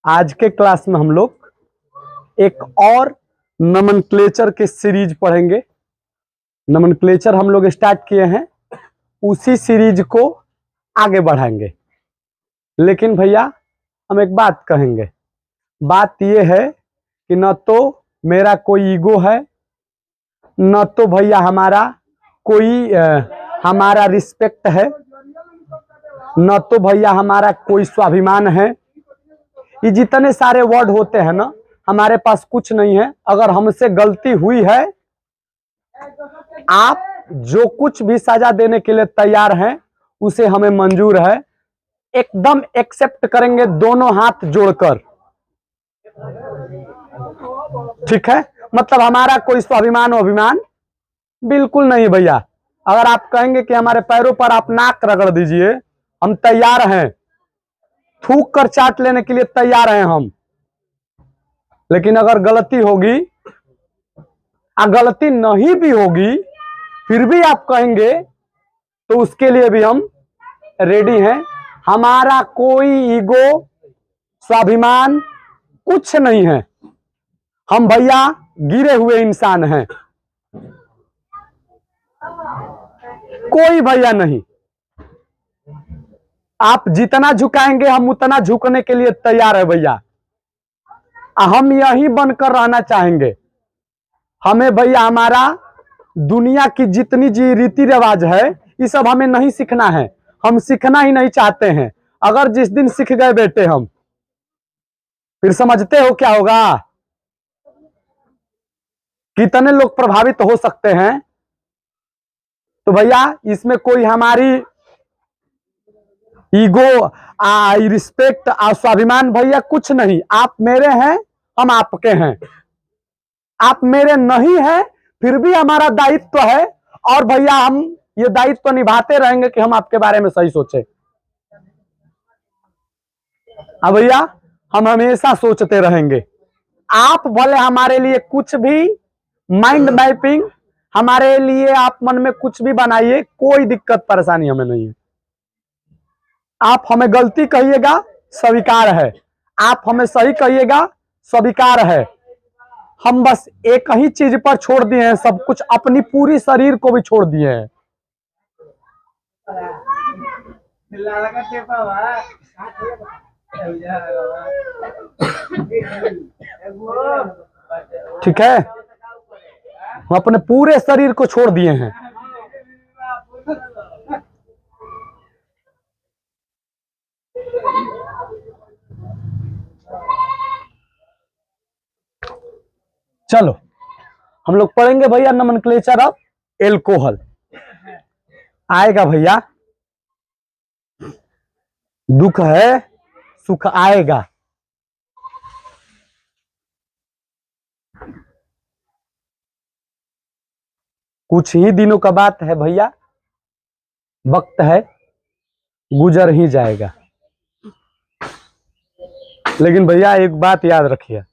आज के क्लास में हम लोग एक और नोमेनक्लेचर के सीरीज पढ़ेंगे। नोमेनक्लेचर हम लोग स्टार्ट किए हैं, उसी सीरीज को आगे बढ़ाएंगे। लेकिन भैया हम एक बात कहेंगे, बात यह है कि न तो मेरा कोई ईगो है, न तो भैया हमारा कोई हमारा रिस्पेक्ट है, न तो भैया हमारा कोई स्वाभिमान है। ये जितने सारे वर्ड होते हैं ना, हमारे पास कुछ नहीं है। अगर हमसे गलती हुई है, आप जो कुछ भी सजा देने के लिए तैयार हैं उसे हमें मंजूर है, एकदम एक्सेप्ट करेंगे दोनों हाथ जोड़कर। ठीक है, मतलब हमारा कोई स्वाभिमान अभिमान बिल्कुल नहीं भैया। अगर आप कहेंगे कि हमारे पैरों पर आप नाक रगड़ दीजिए, हम तैयार हैं, थूक कर चाट लेने के लिए तैयार हैं हम। लेकिन अगर गलती होगी, गलती नहीं भी होगी, फिर भी आप कहेंगे तो उसके लिए भी हम रेडी हैं। हमारा कोई ईगो स्वाभिमान कुछ नहीं है, हम भैया गिरे हुए इंसान हैं, कोई भैया नहीं। आप जितना झुकाएंगे हम उतना झुकने के लिए तैयार है भैया। हम यही बनकर रहना चाहेंगे। हमें भैया हमारा दुनिया की जितनी जी रीति रिवाज है, ये सब हमें नहीं सीखना है, हम सीखना ही नहीं चाहते हैं। अगर जिस दिन सीख गए बेटे हम, फिर समझते हो क्या होगा, कितने लोग प्रभावित हो सकते हैं। तो भैया इसमें कोई हमारी ईगो रिस्पेक्ट स्वाभिमान भैया कुछ नहीं। आप मेरे हैं, हम आपके हैं। आप मेरे नहीं हैं, फिर भी हमारा दायित्व है, और भैया हम ये दायित्व निभाते रहेंगे कि हम आपके बारे में सही सोचें। हाँ भैया, हम हमेशा सोचते रहेंगे। आप भले हमारे लिए कुछ भी माइंड मैपिंग, हमारे लिए आप मन में कुछ भी बनाइए, कोई दिक्कत परेशानी हमें नहीं है। आप हमें गलती कहिएगा, स्वीकार है। आप हमें सही कहिएगा, स्वीकार है। हम बस एक ही चीज पर छोड़ दिए हैं सब कुछ, अपनी पूरी शरीर को भी छोड़ दिए हैं। ठीक है, हम अपने पूरे शरीर को छोड़ दिए हैं। चलो हम लोग पढ़ेंगे भैया नोमेनक्लेचर ऑफ एल्कोहल। आएगा भैया, दुख है सुख आएगा। कुछ ही दिनों का बात है भैया, वक्त है, गुजर ही जाएगा। लेकिन भैया एक बात याद रखिए,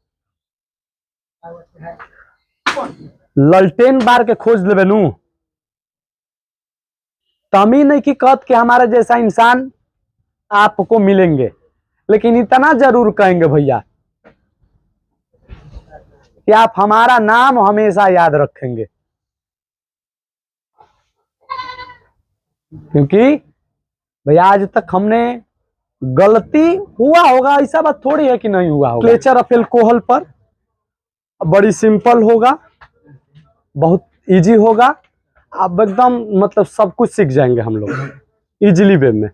ललटेन बार के खोज लेबे नू, तमी नहीं की कहत कि हमारा जैसा इंसान आपको मिलेंगे, लेकिन इतना जरूर कहेंगे भैया कि आप हमारा नाम हमेशा याद रखेंगे। क्योंकि भैया आज तक हमने गलती हुआ होगा, ऐसा बात थोड़ी है कि नहीं हुआ होगा। नेचर ऑफ एल्कोहल पर बड़ी सिंपल होगा, बहुत इजी होगा। अब एकदम मतलब सब कुछ सीख जाएंगे हम लोग इजीली वे में।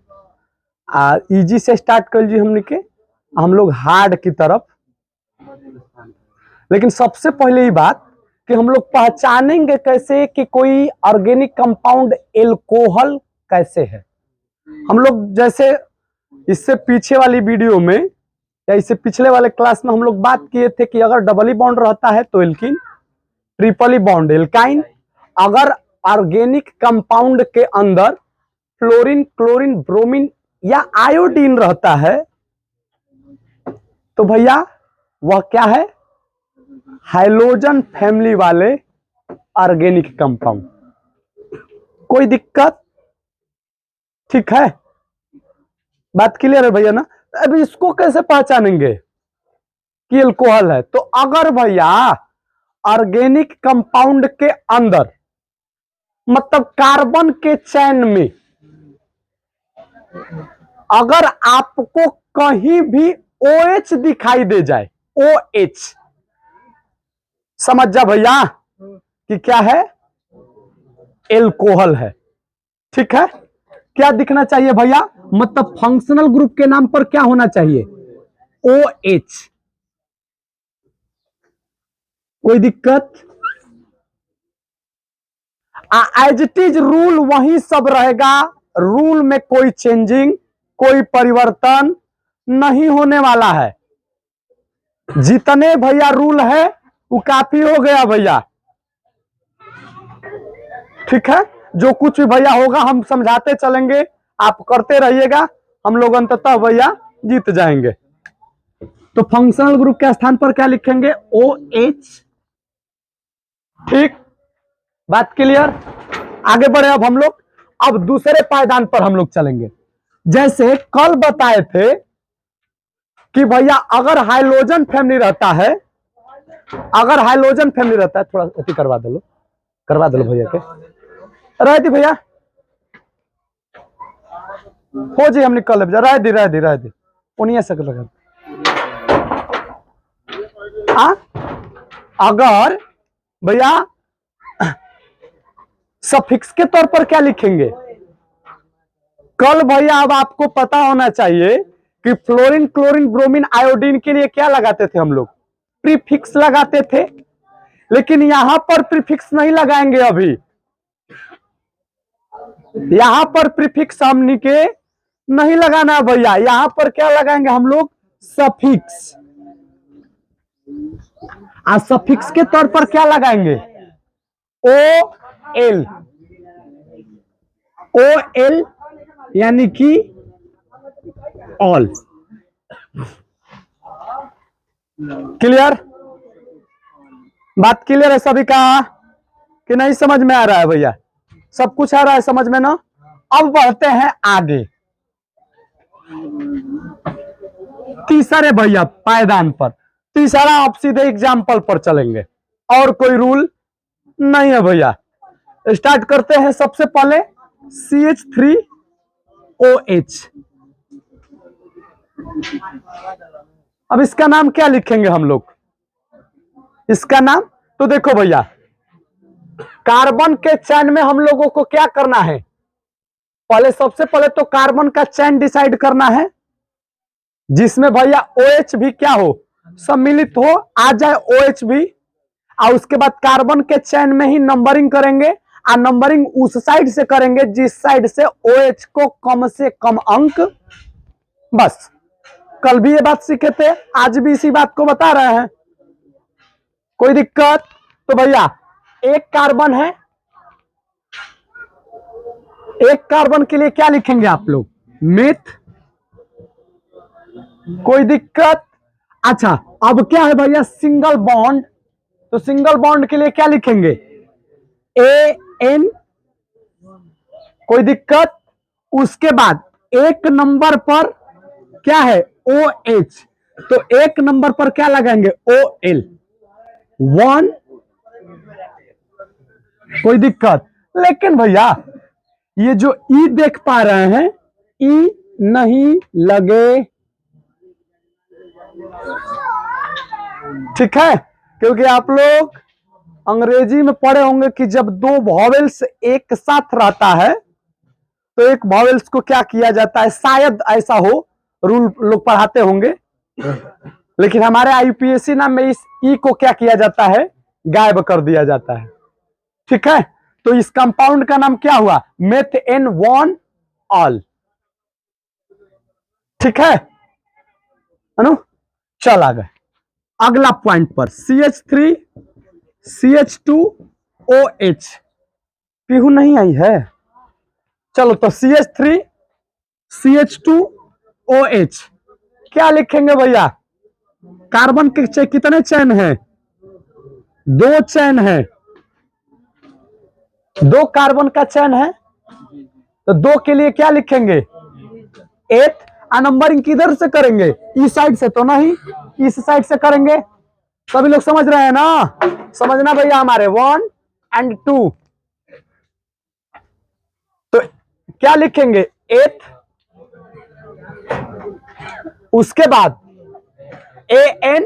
इजी से स्टार्ट कर लीजिए हमने के, हम लोग हार्ड की तरफ। लेकिन सबसे पहले ही बात कि हम लोग पहचानेंगे कैसे कि कोई ऑर्गेनिक कंपाउंड एल्कोहल कैसे है। हम लोग जैसे इससे पीछे वाली वीडियो में या इससे पिछले वाले क्लास में हम लोग बात किए थे कि अगर डबल बॉन्ड रहता है तो एल्कीन, ट्रिपल बॉन्ड एल्काइन। अगर ऑर्गेनिक कंपाउंड के अंदर फ्लोरीन, क्लोरीन, ब्रोमीन या आयोडीन रहता है तो भैया वह क्या है, हाइलोजन फैमिली वाले ऑर्गेनिक कंपाउंड। कोई दिक्कत? ठीक है, बात क्लियर है भैया ना। अब इसको कैसे पहचानेंगे, कि एल्कोहल है। तो अगर भैया ऑर्गेनिक कंपाउंड के अंदर मतलब कार्बन के चैन में अगर आपको कहीं भी OH दिखाई दे जाए, OH, समझ जा भैया कि क्या है, एल्कोहल है। ठीक है, क्या दिखना चाहिए भैया, मतलब फंक्शनल ग्रुप के नाम पर क्या होना चाहिए, OH। कोई दिक्कत, एज इट इज रूल वही सब रहेगा, रूल में कोई चेंजिंग, कोई परिवर्तन नहीं होने वाला है। जितने भैया रूल है वो काफी हो गया भैया। ठीक है, जो कुछ भी भैया होगा हम समझाते चलेंगे, आप करते रहिएगा, हम लोग अंततः भैया जीत जाएंगे। तो फंक्शनल ग्रुप के स्थान पर क्या लिखेंगे, OH। ठीक, बात क्लियर। आगे बढ़े अब हम लोग, अब दूसरे पायदान पर हम लोग चलेंगे। जैसे कल बताए थे कि भैया अगर हाइड्रोजन फैमिली रहता है, अगर हाइड्रोजन फैमिली रहता है, थोड़ा अति करवा दो भैया के रह दी भैया, हो जी हम निकल रह दी उन्हीं से लगा। अगर भैया सफिक्स के तौर पर क्या लिखेंगे, कल भैया अब आपको पता होना चाहिए कि फ्लोरीन, क्लोरीन, ब्रोमीन, आयोडीन के लिए क्या लगाते थे हम लोग, प्रीफिक्स लगाते थे। लेकिन यहां पर प्रीफिक्स नहीं लगाएंगे, अभी यहां पर प्रीफिक्स हमनी के नहीं लगाना भैया, यहां पर क्या लगाएंगे हम लोग, सफिक्स। सफिक्स के तौर पर क्या लगाएंगे, OL, OL यानी कि ऑल। क्लियर, बात क्लियर है सभी का कि नहीं, समझ में आ रहा है भैया, सब कुछ आ रहा है समझ में ना। अब बढ़ते हैं आगे, तीसरे भैया पायदान पर, तीसरा आप सीधे एग्जाम्पल पर चलेंगे और कोई रूल नहीं है भैया। स्टार्ट करते हैं सबसे पहले CH3OH। अब इसका नाम क्या लिखेंगे हम लोग, इसका नाम तो देखो भैया, कार्बन के चैन में हम लोगों को क्या करना है, पहले सबसे पहले तो कार्बन का चैन डिसाइड करना है, जिसमें भैया OH भी क्या हो, सम्मिलित हो, आ जाए OH भी। और उसके बाद कार्बन के चैन में ही नंबरिंग करेंगे, और नंबरिंग उस साइड से करेंगे जिस साइड से OH को कम से कम अंक। बस कल भी ये बात सीखे थे, आज भी इसी बात को बता रहे हैं, कोई दिक्कत। तो भैया एक कार्बन है, एक कार्बन के लिए क्या लिखेंगे आप लोग, मेथ, कोई दिक्कत। अच्छा अब क्या है भैया, सिंगल बॉन्ड, तो सिंगल बॉन्ड के लिए क्या लिखेंगे, AN, कोई दिक्कत। उसके बाद एक नंबर पर क्या है, OH, तो एक नंबर पर क्या लगाएंगे, OL, 1, कोई दिक्कत। लेकिन भैया ये जो E देख पा रहे हैं, E नहीं लगे, ठीक है, क्योंकि आप लोग अंग्रेजी में पढ़े होंगे कि जब दो वॉवेल्स एक साथ रहता है तो एक वॉवेल्स को क्या किया जाता है, शायद ऐसा हो, रूल लोग पढ़ाते होंगे, लेकिन हमारे IUPAC नाम में इस ई को क्या किया जाता है, गायब कर दिया जाता है। ठीक है, तो इस कंपाउंड का नाम क्या हुआ, मेथेन ऑल। ठीक है अनु, चल आ गए अगला पॉइंट पर, CH3 CH2OH, पीहू नहीं आई है, चलो तो CH3 CH2OH क्या लिखेंगे भैया, कार्बन के कितने चैन हैं, 2 चैन है, 2 कार्बन का चैन है, तो 2 के लिए क्या लिखेंगे, 8, नंबरिंग किधर से करेंगे? इस साइड से तो नहीं, इस साइड से करेंगे। सभी लोग समझ रहे हैं ना? समझना भैया हमारे 1 और 2। तो क्या लिखेंगे? 8, उसके बाद AN,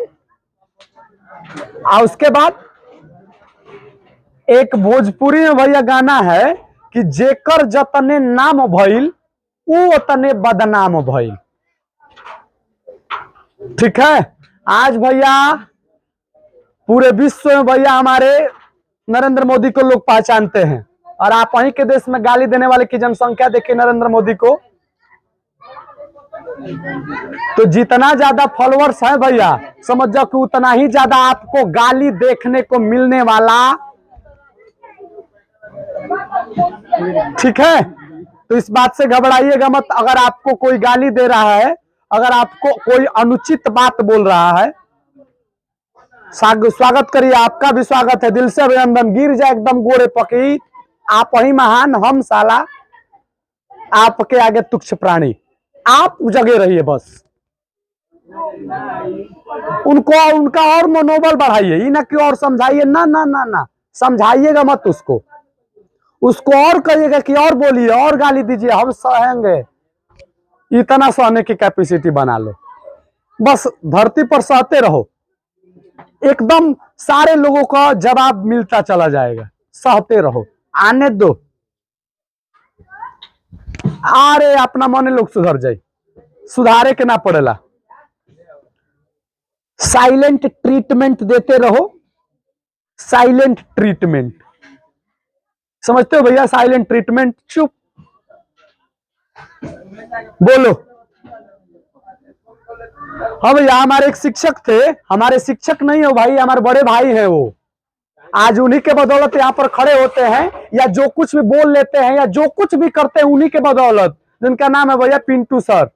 और उसके बाद एक भोजपुरी में भैया गाना है कि जेकर जतने नाम भइल ऊ उतने बदनाम भइल। ठीक है। आज भैया पूरे विश्व में भैया हमारे नरेंद्र मोदी को लोग पहचानते हैं, और आप वहीं के देश में गाली देने वाले की जनसंख्या देखिए नरेंद्र मोदी को। तो जितना ज्यादा फॉलोअर्स है भैया, समझ जाओ कि उतना ही ज्यादा आपको गाली देखने को मिलने वाला। ठीक है। तो इस बात से घबराइएगा मत। अगर आपको कोई गाली दे रहा है, अगर आपको कोई अनुचित बात बोल रहा है, स्वागत करिए। आपका भी स्वागत है, दिल से अभिनंदन। गिर जाए एकदम गोरे पकी, आप ही महान, हम साला आपके आगे तुच्छ प्राणी। आप जगे रहिए बस। उनको उनका और मनोबल बढ़ाइए, ही ना कि और समझाइए। ना ना ना ना, समझाइएगा मत उसको और कहिएगा कि और बोलिए, और गाली दीजिए, हम सहेंगे। इतना सहने की कैपेसिटी बना लो, बस धरती पर सहते रहो। एकदम सारे लोगों का जवाब मिलता चला जाएगा। सहते रहो, आने दो। अरे अपना मन लोग सुधर जाए, सुधारे के ना पड़ेला। साइलेंट ट्रीटमेंट देते रहो, साइलेंट ट्रीटमेंट। समझते हो भैया? Silent treatment. चुप बोलो। हाँ भैया, हमारे एक शिक्षक थे, हमारे शिक्षक नहीं हो भाई, हमारे बड़े भाई हैं वो। आज उन्हीं के बदौलत यहाँ पर खड़े होते हैं, या जो कुछ भी बोल लेते हैं, या जो कुछ भी करते हैं, उन्हीं के बदौलत। जिनका नाम है भैया पिंटू सर,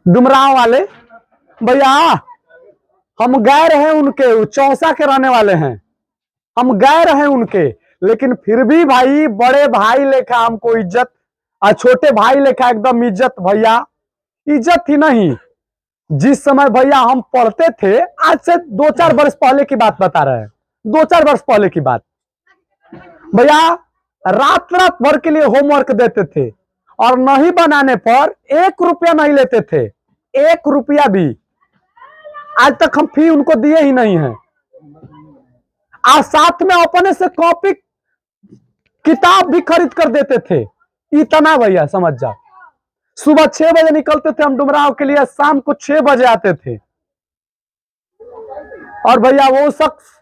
डुमराव वाले भैया। हम गैर हैं उनके, वो चौसा के रहने वाले हैं, हम गैर हैं उनके, लेकिन फिर भी भाई बड़े भाई लेखा हमको इज्जत, और छोटे भाई लेखा एकदम इज्जत। भैया इज्जत ही नहीं। जिस समय भैया हम पढ़ते थे, आज से 2-4 वर्ष पहले की बात बता रहे हैं, 2-4 वर्ष पहले की बात, भैया रात रात भर के लिए होमवर्क देते थे, और नहीं बनाने पर 1 रुपया नहीं लेते थे, 1 रुपया भी। आज तक हम फी उनको दिए ही नहीं है। आज साथ में अपने से कॉपी किताब भी खरीद कर देते थे। इतना भैया समझ जाओ। सुबह 6 बजे निकलते थे हम डुमराव के लिए, शाम को 6 बजे आते थे। और भैया वो शख्स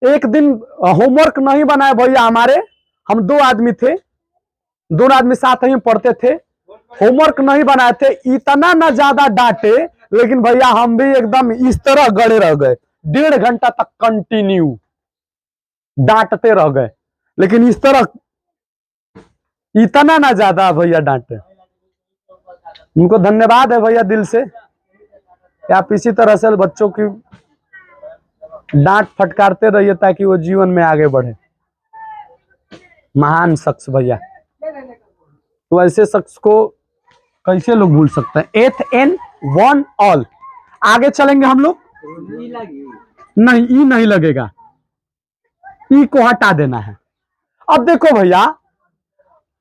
एक दिन होमवर्क नहीं बनाए भैया हमारे, हम 2 आदमी थे, 2 आदमी साथ ही पढ़ते थे, होमवर्क नहीं बनाए थे। इतना ना ज्यादा डांटे, लेकिन भैया हम भी एकदम इस तरह गड़े रह गए। 1.5 घंटा तक कंटिन्यू डांटते रह गए, लेकिन इस तरह इतना ना ज्यादा भैया डांटे। उनको धन्यवाद है भैया दिल से। आप इसी तरह से बच्चों की डांट फटकारते रहिए ताकि वो जीवन में आगे बढ़े। महान शख्स भैया, तो ऐसे शख्स को कैसे लोग भूल सकते हैं? 8N 1 all. आगे चलेंगे हम लोग। नहीं, ई नहीं लगेगा, ई को हटा देना है। अब देखो भैया,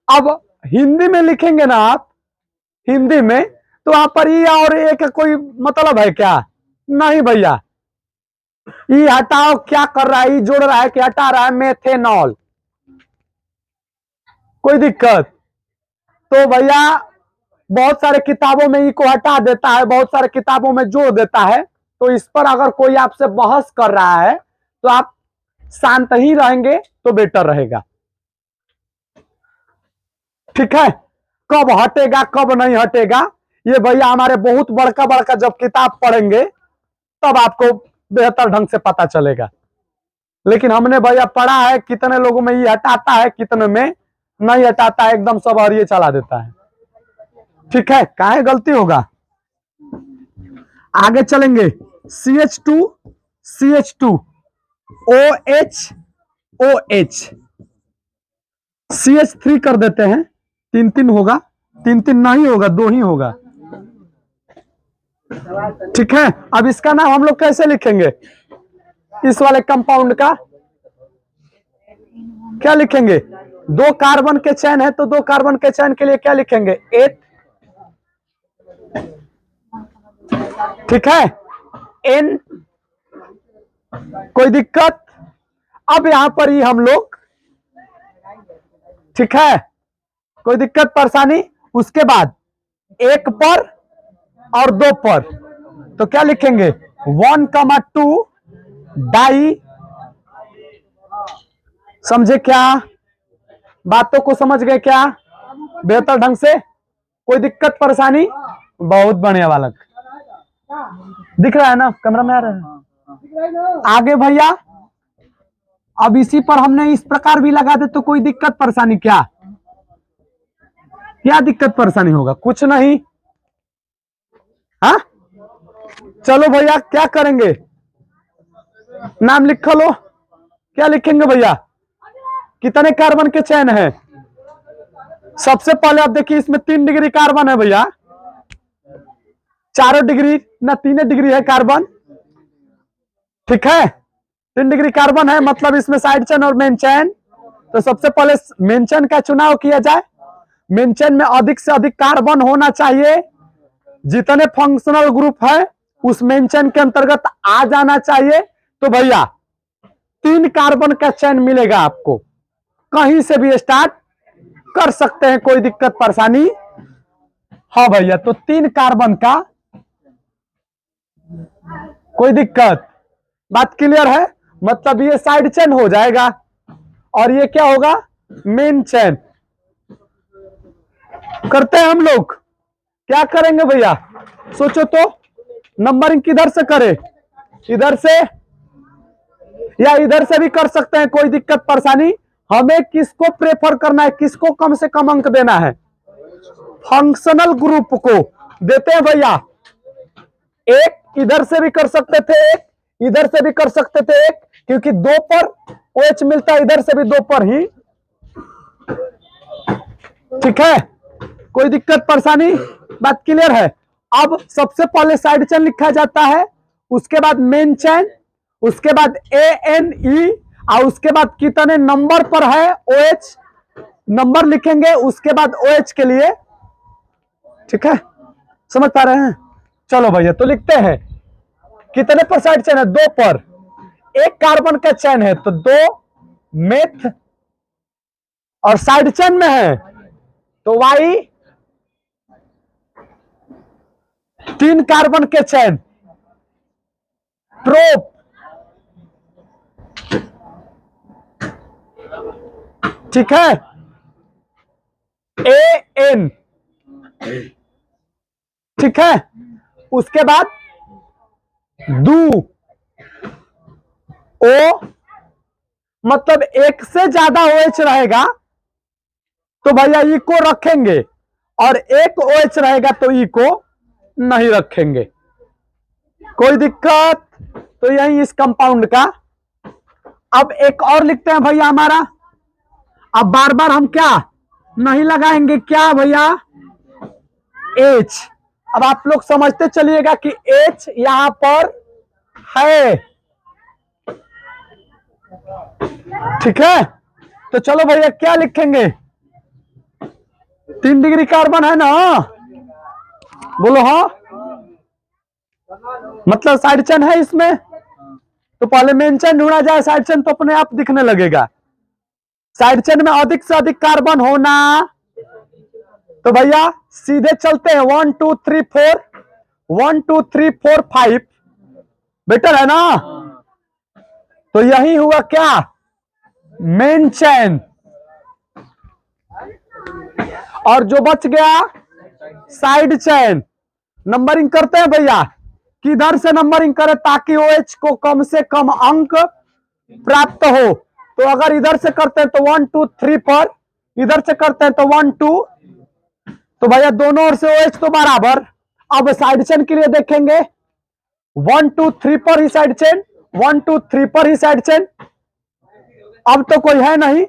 अब हिंदी में लिखेंगे ना आप, हिंदी में, तो वहां पर ई और ए का कोई मतलब है क्या? नहीं भैया। ई हटाओ, क्या कर रहा है? ई जोड़ रहा है कि हटा रहा है? मेथेनॉल। कोई दिक्कत? तो भैया बहुत सारे किताबों में ई को हटा देता है, बहुत सारे किताबों में जोड़ देता है। तो इस पर अगर कोई आपसे बहस कर रहा है तो आप शांत ही रहेंगे तो बेटर रहेगा। ठीक है। कब हटेगा कब नहीं हटेगा, ये भैया हमारे बहुत बड़का बड़का जब किताब पढ़ेंगे तब आपको बेहतर ढंग से पता चलेगा। लेकिन हमने भैया पढ़ा है, कितने लोगों में ये हटाता है, कितने में नहीं हटाता है, एकदम सब हरिये चला देता है। ठीक है, काहे गलती होगा। आगे चलेंगे। CH2 CH2 OH OH, CH3 कर देते हैं, 3 होगा। तीन तीन नहीं होगा, दो ही होगा। ठीक है, अब इसका नाम हम लोग कैसे लिखेंगे? इस वाले कंपाउंड का क्या लिखेंगे? दो कार्बन के चैन है तो दो कार्बन के चैन के लिए क्या लिखेंगे? एथ। ठीक है, एन। कोई दिक्कत? अब यहां पर ही हम लोग, ठीक है, कोई दिक्कत परेशानी? उसके बाद एक पर और दो पर तो क्या लिखेंगे? 1,2 डाई। समझे क्या? बातों को समझ गए क्या बेहतर ढंग से? कोई दिक्कत परेशानी? बहुत बढ़िया बालक, दिख रहा है ना? कैमरा में आ रहा है आगे भैया। अब इसी पर हमने इस प्रकार भी लगा दे तो कोई दिक्कत परेशानी? क्या क्या दिक्कत परेशानी होगा? कुछ नहीं। हाँ, चलो भैया क्या करेंगे? नाम लिख लो। क्या लिखेंगे भैया? कितने कार्बन के चैन है? सबसे पहले आप देखिए, इसमें 3 डिग्री कार्बन है भैया, चारों डिग्री ना 3 डिग्री है कार्बन। ठीक है, 3 डिग्री कार्बन है, मतलब इसमें साइड चैन और मेन चैन। तो सबसे पहले मेन चैन का चुनाव किया जाए। मेन चैन में अधिक से अधिक कार्बन होना चाहिए, जितने फंक्शनल ग्रुप है उस मेन चैन के अंतर्गत आ जाना चाहिए। तो भैया 3 कार्बन का चैन मिलेगा आपको, कहीं से भी स्टार्ट कर सकते हैं, कोई दिक्कत परेशानी? हाँ भैया, तो 3 कार्बन का, कोई दिक्कत? बात क्लियर है? मतलब ये साइड चेन हो जाएगा और ये क्या होगा? Main chain. करते हैं हम लोग। क्या करेंगे भैया? सोचो तो, नंबरिंग किधर से करें? इधर से या इधर से भी कर सकते हैं, कोई दिक्कत परेशानी? हमें किसको प्रेफर करना है, किसको कम से कम अंक देना है? फंक्शनल ग्रुप को देते हैं भैया। एक इधर से भी कर सकते थे, एक इधर से भी कर सकते थे, एक, क्योंकि 2 पर OH मिलता है, इधर से भी 2 पर ही। ठीक है, कोई दिक्कत परेशानी? बात क्लियर है? अब सबसे पहले साइड चेन लिखा जाता है, उसके बाद मेन चेन, उसके बाद ANE, और उसके बाद कितने नंबर पर है OH नंबर लिखेंगे, उसके बाद OH के लिए। ठीक है, समझ पा रहे हैं? चलो भैया, तो लिखते हैं कितने पर साइड चेन है? 2 पर। एक कार्बन का चेन है तो 2 मेथ, और साइड चेन में है तो Y। 3 कार्बन के चेन प्रोप। ठीक है, AN। ठीक है, उसके बाद दू O, मतलब एक से ज्यादा OH रहेगा तो भैया E को रखेंगे, और एक OH रहेगा तो E को नहीं रखेंगे। कोई दिक्कत? तो यही इस कंपाउंड का। अब एक और लिखते हैं भैया हमारा। अब बार बार हम क्या नहीं लगाएंगे? क्या भैया? H। अब आप लोग समझते चलिएगा कि H यहां पर है। ठीक है, तो चलो भैया क्या लिखेंगे? 3 डिग्री कार्बन है ना? बोलो हाँ, मतलब साइड चेन है इसमें, तो पहले मेन चेन ढूंढा जाए, साइड चेन तो अपने आप दिखने लगेगा। साइड चेन में अधिक से अधिक कार्बन होना, तो भैया सीधे चलते हैं 1 2 3 4, 1 2 3 4 5, बेटर है ना? तो यही हुआ क्या? Main chain. और जो बच गया साइड चेन। नंबरिंग करते हैं भैया, किधर से नंबरिंग करें ताकि OH को कम से कम अंक प्राप्त हो? तो अगर इधर से करते हैं तो 1 2 3 पर, इधर से करते हैं तो 1 2, तो भैया दोनों ओर से OH तो बराबर। अब साइड चेन के लिए देखेंगे, 1 2 3 पर ही साइड चेन, 1 2 3 पर ही साइड चेन। अब तो कोई है नहीं,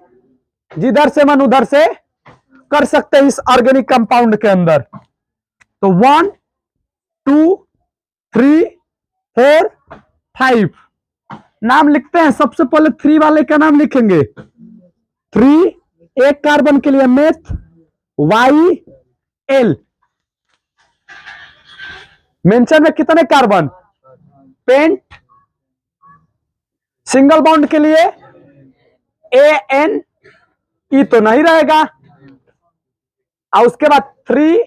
जिधर से मन उधर से कर सकते हैं इस ऑर्गेनिक कंपाउंड के अंदर। तो 1 2 3 4 5 नाम लिखते हैं। सबसे पहले 3 वाले का नाम लिखेंगे। 3 एक कार्बन के लिए मेथ YL। मेंशन में कितने कार्बन? पेंट। सिंगल बॉन्ड के लिए AN ई तो नहीं रहेगा। और उसके बाद 3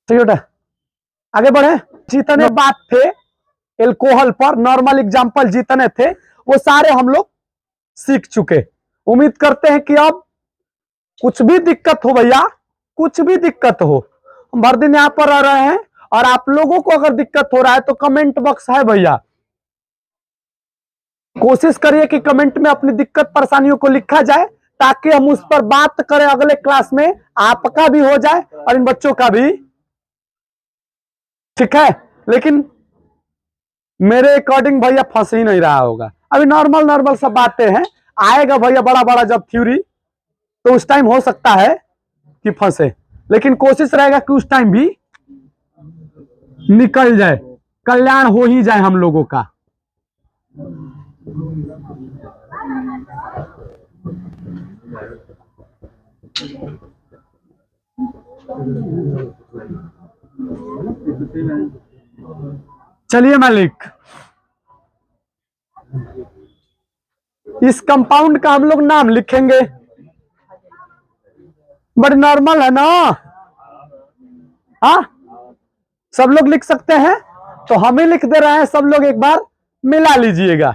ठीक है, आगे बढ़े। जितने बात थे एल्कोहल पर, नॉर्मल एग्जांपल जितने थे वो सारे हम लोग सीख चुके। उम्मीद करते हैं कि अब कुछ भी दिक्कत हो भैया, कुछ भी दिक्कत हो, हम भर दिन यहां पर रह रहे हैं। और आप लोगों को अगर दिक्कत हो रहा है तो कमेंट बॉक्स है भैया, कोशिश करिए कि कमेंट में अपनी दिक्कत परेशानियों को लिखा जाए ताकि हम उस पर बात करें अगले क्लास में, आपका भी हो जाए और इन बच्चों का भी। ठीक है, लेकिन मेरे अकॉर्डिंग भैया फंस ही नहीं रहा होगा। अभी नॉर्मल नॉर्मल सब बातें हैं, आएगा भैया बड़ा बड़ा जब थ्योरी तो उस टाइम हो सकता है कि फंसे, लेकिन कोशिश रहेगा कि उस टाइम भी निकल जाए, कल्याण हो ही जाए हम लोगों का। चलिए मालिक, इस कंपाउंड का हम लोग नाम लिखेंगे। बड़ी नॉर्मल है ना? हाँ, सब लोग लिख सकते हैं तो हम ही लिख दे रहे हैं। सब लोग एक बार मिला लीजिएगा,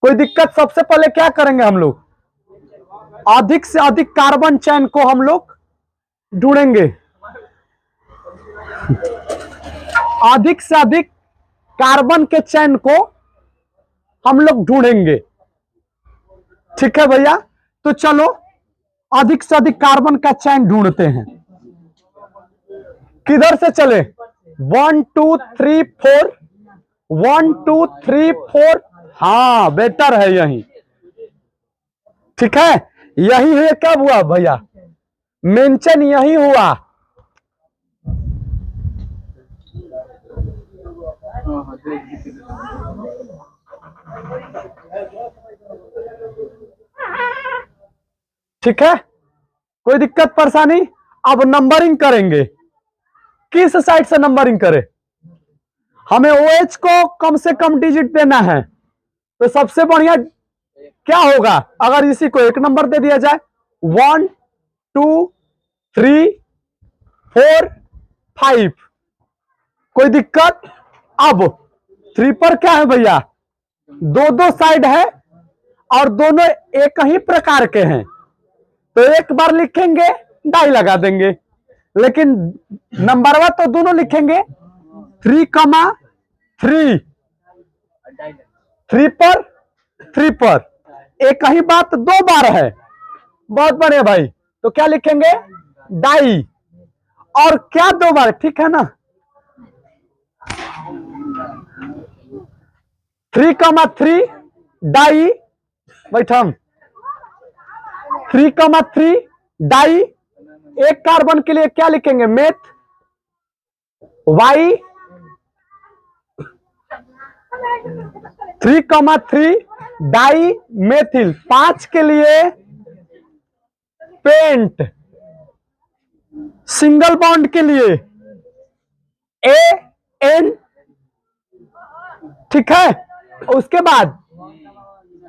कोई दिक्कत। सबसे पहले क्या करेंगे हम लोग? अधिक से अधिक कार्बन चेन को हम लोग ढूंढेंगे। अधिक से अधिक कार्बन के चेन को हम लोग ढूंढेंगे। ठीक है भैया, तो चलो अधिक से अधिक कार्बन का चेन ढूंढते हैं। किधर से चले? 1 2 3 4 1 2 3 4। हाँ, बेटर है यही। ठीक है, यही है। कब हुआ भैया मेंशन? यही हुआ। ठीक है, कोई दिक्कत परेशानी? अब नंबरिंग करेंगे। किस साइड से नंबरिंग करें? हमें OH को कम से कम डिजिट देना है, तो सबसे बढ़िया क्या होगा अगर इसी को 1 नंबर दे दिया जाए? 1 2 3 4 5। कोई दिक्कत? अब 3 पर क्या है भैया? दो साइड है और दोनों एक ही प्रकार के हैं, तो एक बार लिखेंगे डाई लगा देंगे। लेकिन नंबरवा तो दोनों लिखेंगे 3,3 3 पर 3 पर। एक ही बात 2 बार है। बहुत बढ़िया भाई, तो क्या लिखेंगे? डाई। और क्या 2 बार? ठीक है ना? 3,3 डाई। बैठम 3,3 डाई। एक कार्बन के लिए क्या लिखेंगे? Meth Y। 3,3 die methyl. 5 के लिए पेंट। सिंगल बॉन्ड के लिए AN। ठीक है, उसके बाद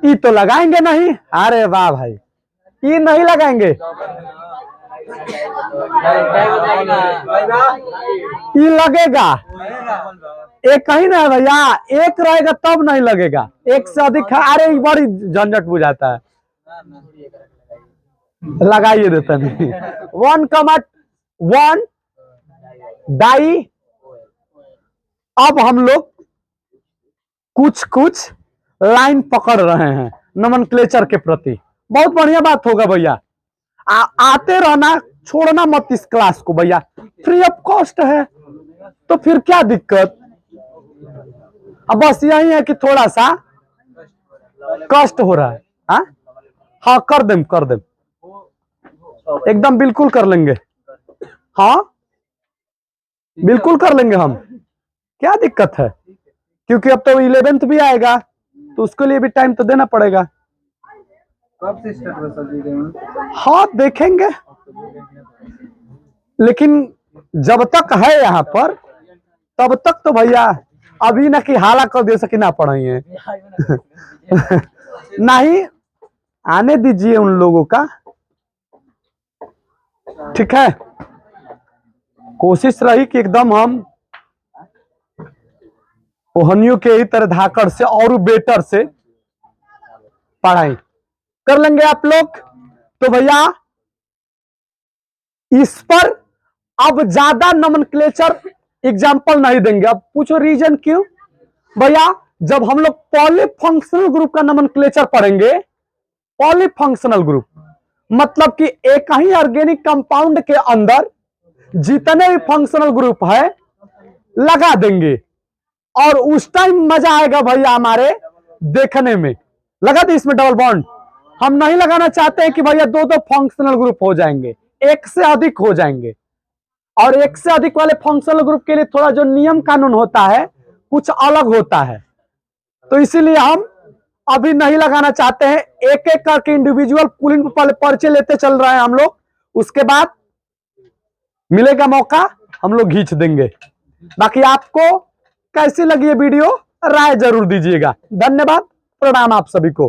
ई तो लगाएंगे नहीं। अरे वाह भाई, ई नहीं लगाएंगे। ई लगेगा। एक ही ना है भैया, एक रहेगा तब नहीं लगेगा, एक से अधिक है। अरे बड़ी झंझट बुझाता है, लगाइए देते नहीं। 1,1 डाई। अब हम लोग कुछ कुछ लाइन पकड़ रहे हैं नोमेनक्लेचर के प्रति। बहुत बढ़िया बात होगा भैया, आते रहना, छोड़ना मत इस क्लास को भैया, फ्री ऑफ कॉस्ट है, तो फिर क्या दिक्कत। अब बस यही है कि थोड़ा सा कष्ट हो रहा है। हाँ, हाँ कर दें एकदम बिल्कुल कर लेंगे। हाँ बिल्कुल कर लेंगे हम, क्या दिक्कत है, क्योंकि अब तो 11th भी आएगा तो उसके लिए भी टाइम तो देना पड़ेगा। कब से स्टार्ट हो सर? हाँ देखेंगे, लेकिन जब तक है यहाँ पर तब तक तो भैया अभी ना कि हाला कर दे सके ना पढ़ाइए नहीं, आने दीजिए उन लोगों का, ठीक है। कोशिश रही कि एकदम हम ओहनियों के ही तरह धाकड़ से और बेटर से पढ़ाई कर लेंगे आप लोग। तो भैया इस पर अब ज्यादा नोमेनक्लेचर एग्जाम्पल नहीं देंगे। अब पूछो रीजन क्यों भैया, जब हम लोग पॉलीफंक्शनल ग्रुप का नोमेनक्लेचर पढ़ेंगे, पॉलीफंक्शनल ग्रुप मतलब कि एक ही ऑर्गेनिक कंपाउंड के अंदर जितने भी फंक्शनल ग्रुप है लगा देंगे और उस टाइम मजा आएगा भैया हमारे देखने में। लगा दे इसमें डबल बॉन्ड, हम नहीं लगाना चाहते हैं कि भैया दो फंक्शनल ग्रुप हो जाएंगे, एक से अधिक हो जाएंगे। और एक से अधिक वाले फंक्शनल ग्रुप के लिए थोड़ा जो नियम कानून होता है कुछ अलग होता है, तो इसीलिए हम अभी नहीं लगाना चाहते हैं। एक एक करके इंडिविजुअल पुलिंग पर पर्चे लेते चल रहे हैं हम लोग, उसके बाद मिलेगा मौका हम लोग खींच देंगे। बाकी आपको कैसी लगी ये वीडियो राय जरूर दीजिएगा। धन्यवाद, प्रणाम आप सभी को।